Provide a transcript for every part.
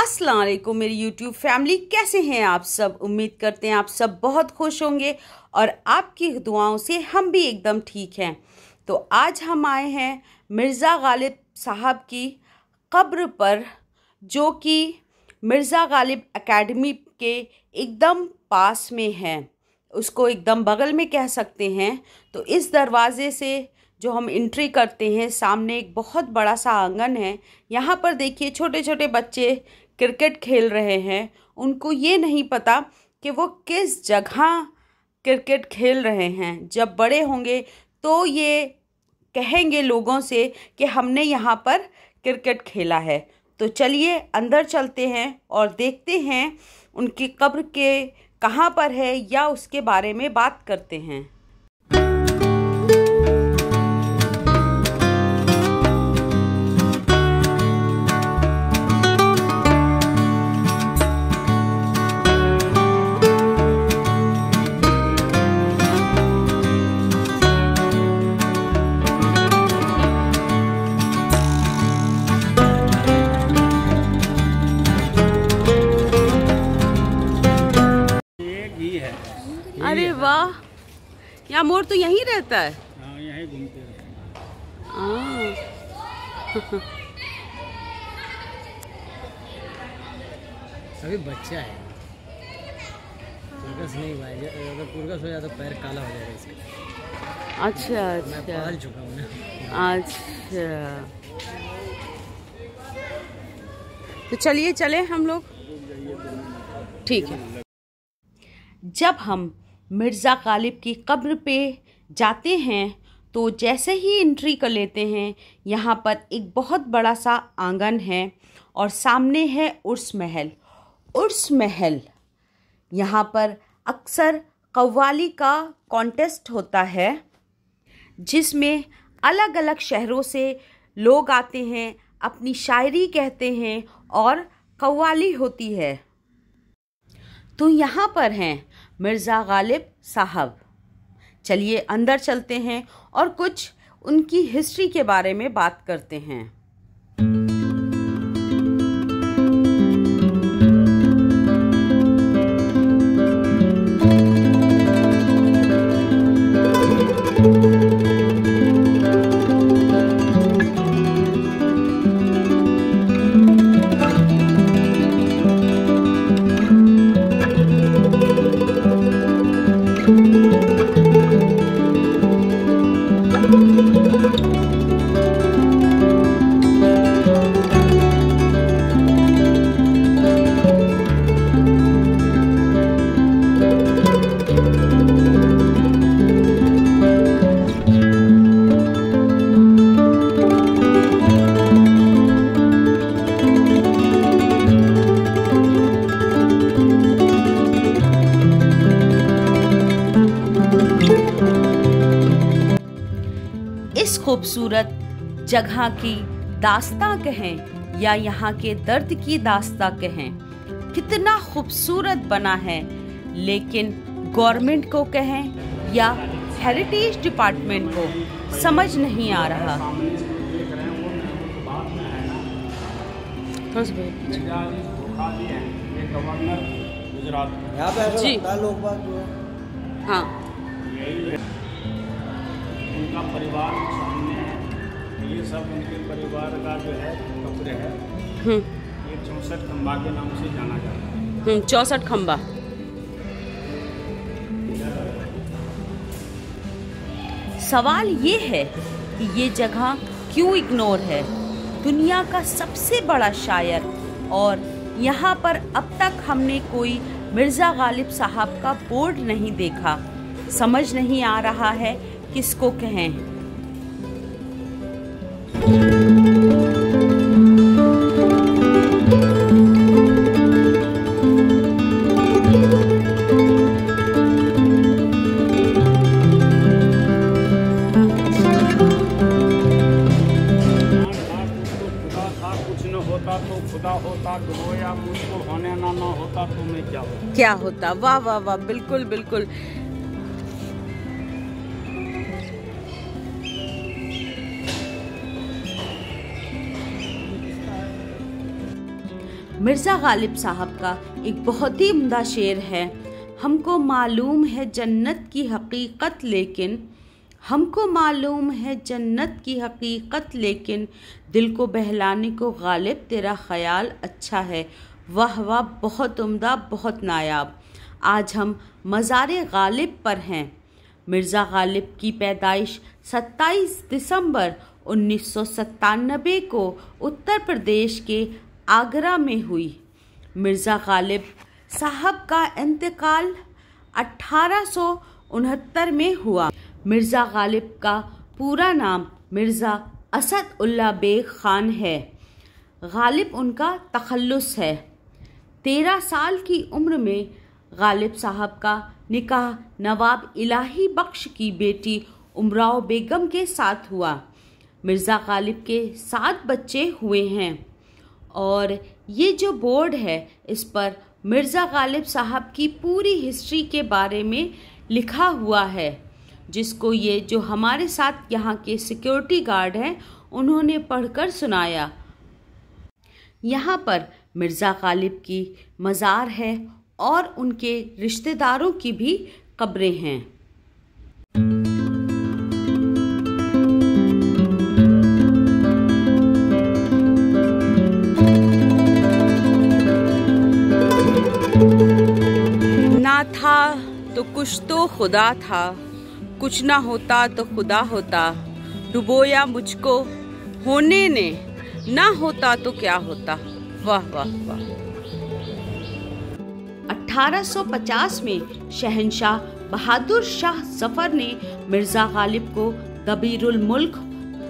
अस्सलाम वालेकुम मेरी यूट्यूब फैमिली, कैसे हैं आप सब। उम्मीद करते हैं आप सब बहुत खुश होंगे और आपकी दुआओं से हम भी एकदम ठीक हैं। तो आज हम आए हैं मिर्ज़ा गालिब साहब की कब्र पर, जो कि मिर्ज़ा गालिब एकेडमी के एकदम पास में है, उसको एकदम बगल में कह सकते हैं। तो इस दरवाज़े से जो हम एंट्री करते हैं, सामने एक बहुत बड़ा सा आंगन है। यहाँ पर देखिए छोटे छोटे बच्चे क्रिकेट खेल रहे हैं। उनको ये नहीं पता कि वो किस जगह क्रिकेट खेल रहे हैं। जब बड़े होंगे तो ये कहेंगे लोगों से कि हमने यहाँ पर क्रिकेट खेला है। तो चलिए अंदर चलते हैं और देखते हैं उनकी कब्र के कहाँ पर है, या उसके बारे में बात करते हैं। अरे वाह, यहाँ मोर तो यहीं रहता है। हाँ, यहीं घूमते रहते हैं। अभी बच्चा है, पुरकस नहीं हुआ है। अगर पुरकस हो जाए तो पैर काला हो जाएगा इसका। अच्छा मैं पाल चुका हूँ ना। अच्छा, तो चलिए चले हम लोग। ठीक है। जब हम मिर्ज़ा गालिब की कब्र पे जाते हैं तो जैसे ही एंट्री कर लेते हैं, यहाँ पर एक बहुत बड़ा सा आंगन है और सामने है उर्स महल। उर्स महल, यहाँ पर अक्सर कव्वाली का कॉन्टेस्ट होता है, जिसमें अलग अलग शहरों से लोग आते हैं, अपनी शायरी कहते हैं और कव्वाली होती है। तो यहाँ पर हैं मिर्ज़ा गालिब साहब। चलिए अंदर चलते हैं और कुछ उनकी हिस्ट्री के बारे में बात करते हैं। इस खूबसूरत जगह की दास्तां कहें या यहाँ के दर्द की दास्तां कहें, कितना खूबसूरत बना है। लेकिन गवर्नमेंट को कहें या हेरिटेज डिपार्टमेंट को समझ नहीं आ रहा। जी हाँ, उनका परिवार सामने है। ये सब उनके परिवार का जो है कब्र है। ये 64 खंबा के नाम से जाना जाता है। 64 खंबा। सवाल ये है कि ये जगह क्यों इग्नोर है। दुनिया का सबसे बड़ा शायर, और यहाँ पर अब तक हमने कोई मिर्ज़ा गालिब साहब का बोर्ड नहीं देखा। समझ नहीं आ रहा है किसको कहें। तो खुदा होता, रोया मुझको होने ना होता तो मैं क्या होता। वाह वाह वाह, बिल्कुल बिल्कुल। मिर्ज़ा गालिब साहब का एक बहुत ही उम्दा शेर है। हमको मालूम है जन्नत की हकीकत लेकिन, हमको मालूम है जन्नत की हकीकत लेकिन, दिल को बहलाने को गालिब तेरा ख्याल अच्छा है। वाह वाह, बहुत उम्दा, बहुत नायाब। आज हम मज़ार गालिब पर हैं। मिर्ज़ा गालिब की पैदाइश 27 दिसंबर 1997 को उत्तर प्रदेश के आगरा में हुई। मिर्ज़ा गालिब साहब का इंतकाल 1869 में हुआ। मिर्ज़ा गालिब का पूरा नाम मिर्ज़ा असद उल्ला बेग खान है। गालिब उनका तखल्लुस है। 13 साल की उम्र में गालिब साहब का निकाह नवाब इलाही बख्श की बेटी उमराव बेगम के साथ हुआ। मिर्ज़ा गालिब के 7 बच्चे हुए हैं और ये जो बोर्ड है इस पर मिर्ज़ा गालिब साहब की पूरी हिस्ट्री के बारे में लिखा हुआ है, जिसको ये जो हमारे साथ यहाँ के सिक्योरिटी गार्ड हैं उन्होंने पढ़कर सुनाया। यहाँ पर मिर्ज़ा गालिब की मज़ार है और उनके रिश्तेदारों की भी कब्रें हैं। ना था तो कुछ तो खुदा था, कुछ ना होता तो खुदा होता, डुबोया मुझको होने ने, ना होता तो क्या होता। वाह वाह वाह। 1850 में शहंशाह बहादुर शाह जफर ने मिर्ज़ा गालिब को दबीरुल मुल्क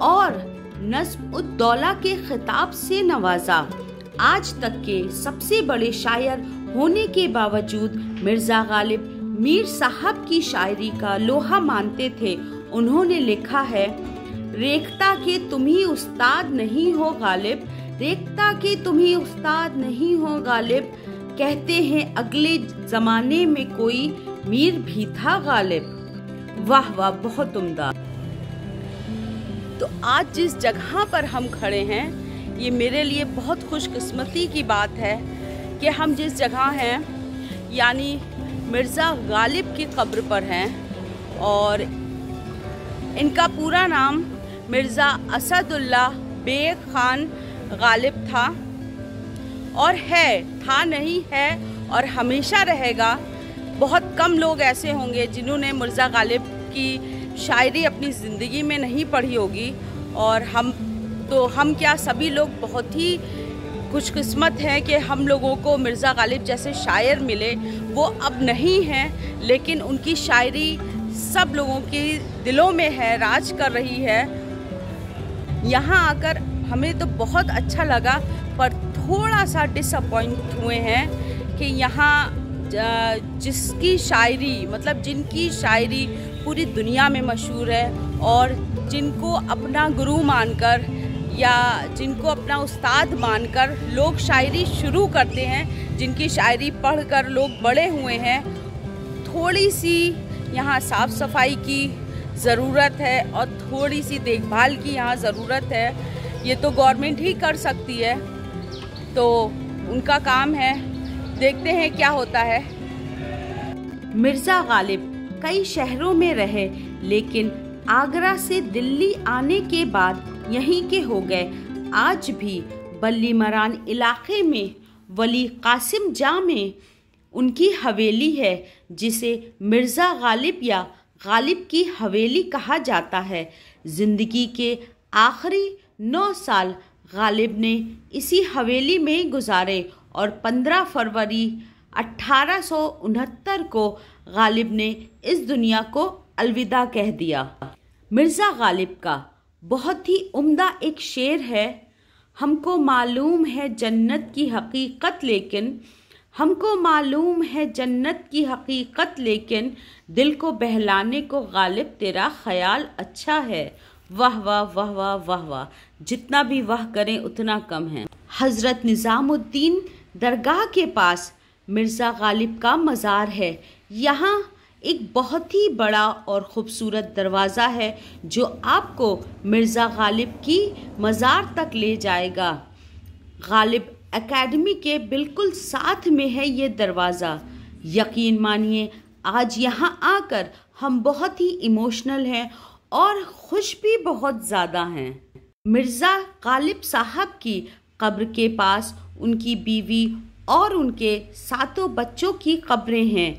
और नज़्म-उद-दौला के खिताब से नवाजा। आज तक के सबसे बड़े शायर होने के बावजूद मिर्ज़ा गालिब मीर साहब की शायरी का लोहा मानते थे। उन्होंने लिखा है, रेख्ता के तुम ही उस्ताद नहीं हो गालिब, रेख्ता के तुम ही उस्ताद नहीं हो गालिब, कहते हैं अगले ज़माने में कोई मीर भी था गालिब। वाह वाह, बहुत उम्दा। तो आज जिस जगह पर हम खड़े हैं ये मेरे लिए बहुत खुशकिस्मती की बात है कि हम जिस जगह हैं यानी मिर्ज़ा गालिब की कब्र पर हैं और इनका पूरा नाम मिर्ज़ा असदुल्ला बेग खान गालिब था और है, था नहीं है और हमेशा रहेगा। बहुत कम लोग ऐसे होंगे जिन्होंने मिर्ज़ा गालिब की शायरी अपनी ज़िंदगी में नहीं पढ़ी होगी और हम क्या सभी लोग बहुत ही खुशकिस्मत हैं कि हम लोगों को मिर्ज़ा गालिब जैसे शायर मिले। वो अब नहीं हैं लेकिन उनकी शायरी सब लोगों के दिलों में है, राज कर रही है। यहाँ आकर हमें तो बहुत अच्छा लगा पर थोड़ा सा डिसअपॉइंट हुए हैं कि यहाँ जिसकी शायरी मतलब जिनकी शायरी पूरी दुनिया में मशहूर है और जिनको अपना गुरु मानकर या जिनको अपना उस्ताद मानकर लोग शायरी शुरू करते हैं, जिनकी शायरी पढ़कर लोग बड़े हुए हैं, थोड़ी सी यहाँ साफ़ सफाई की ज़रूरत है और थोड़ी सी देखभाल की यहाँ ज़रूरत है। ये तो गवर्नमेंट ही कर सकती है, तो उनका काम है, देखते हैं क्या होता है। मिर्ज़ा गालिब कई शहरों में रहे लेकिन आगरा से दिल्ली आने के बाद यहीं के हो गए। आज भी बल्ली मरान इलाके में वली कासिम जाह में उनकी हवेली है जिसे मिर्ज़ा गालिब या गालिब की हवेली कहा जाता है। ज़िंदगी के आखिरी 9 साल गालिब ने इसी हवेली में गुजारे और 15 फरवरी 1869 को गालिब ने इस दुनिया को अलविदा कह दिया। मिर्ज़ा गालिब का बहुत ही उम्दा एक शेर है, हमको मालूम है जन्नत की हकीकत लेकिन, हमको मालूम है जन्नत की हकीकत लेकिन, दिल को बहलाने को गालिब तेरा ख्याल अच्छा है। वाह वाह वाह वाह वाह वाह, जितना भी वाह करें उतना कम है। हज़रत निज़ामुद्दीन दरगाह के पास मिर्ज़ा गालिब का मज़ार है। यहाँ एक बहुत ही बड़ा और ख़ूबसूरत दरवाज़ा है जो आपको मिर्ज़ा गालिब की मज़ार तक ले जाएगा। गालिब एकेडमी के बिल्कुल साथ में है ये दरवाज़ा। यकीन मानिए आज यहाँ आकर हम बहुत ही इमोशनल हैं और खुश भी बहुत ज़्यादा हैं। मिर्ज़ा गालिब साहब की कब्र के पास उनकी बीवी और उनके 7 बच्चों की कब्रें हैं।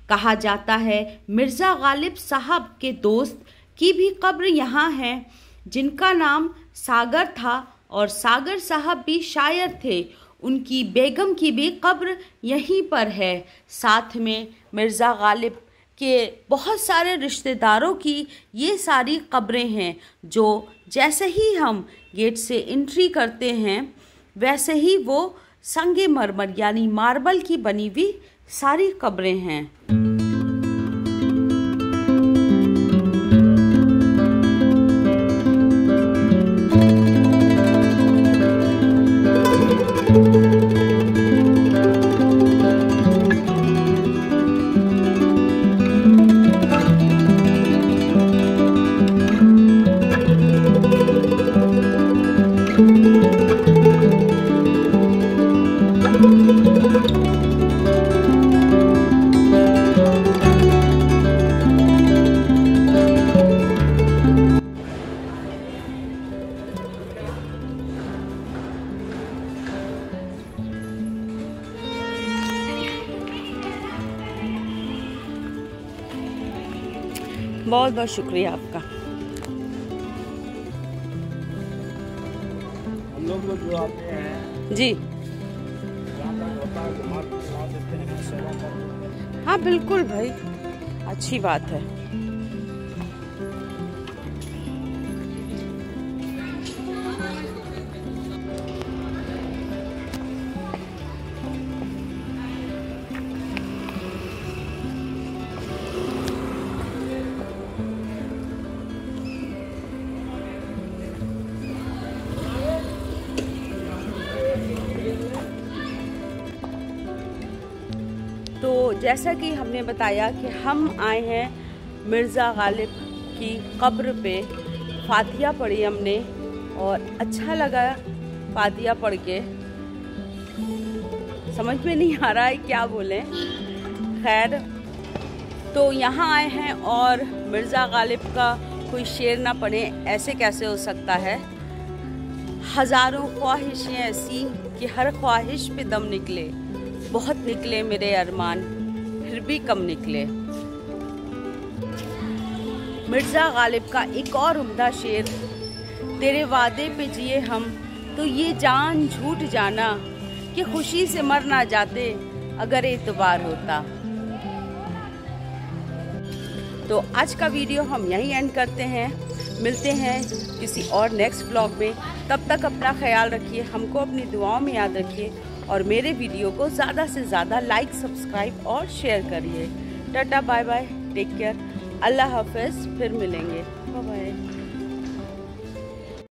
कहा जाता है मिर्ज़ा गालिब साहब के दोस्त की भी कब्र यहाँ है, जिनका नाम सागर था और सागर साहब भी शायर थे। उनकी बेगम की भी कब्र यहीं पर है। साथ में मिर्ज़ा गालिब के बहुत सारे रिश्तेदारों की ये सारी कब्रें हैं, जो जैसे ही हम गेट से एंट्री करते हैं वैसे ही वो संगे मरमर यानी मार्बल की बनी हुई सारी कब्रें हैं। बहुत बहुत शुक्रिया आपका। हम लोग जो आते हैं जी हाँ बिल्कुल भाई, अच्छी बात है। तो जैसा कि हमने बताया कि हम आए हैं मिर्ज़ा गालिब की कब्र पे, फातिया पढ़ी हमने और अच्छा लगा फातिया पढ़ के। समझ में नहीं आ रहा है क्या बोलें, खैर तो यहाँ आए हैं और मिर्ज़ा गालिब का कोई शेर ना पढ़े ऐसे कैसे हो सकता है। हज़ारों ख्वाहिशें ऐसी कि हर ख्वाहिश पे दम निकले, बहुत निकले मेरे अरमान फिर भी कम निकले। मिर्ज़ा गालिब का एक और उम्दा शेर, तेरे वादे पे जिए हम तो ये जान झूठ जाना कि खुशी से मर ना जाते अगर एतबार होता। तो आज का वीडियो हम यहीं एंड करते हैं, मिलते हैं किसी और नेक्स्ट व्लॉग में। तब तक अपना ख्याल रखिए, हमको अपनी दुआओं में याद रखिए और मेरे वीडियो को ज़्यादा से ज़्यादा लाइक, सब्सक्राइब और शेयर करिए। Tata bye bye, take care, अल्लाह हाफ़िज़, फिर मिलेंगे, बाय बाय।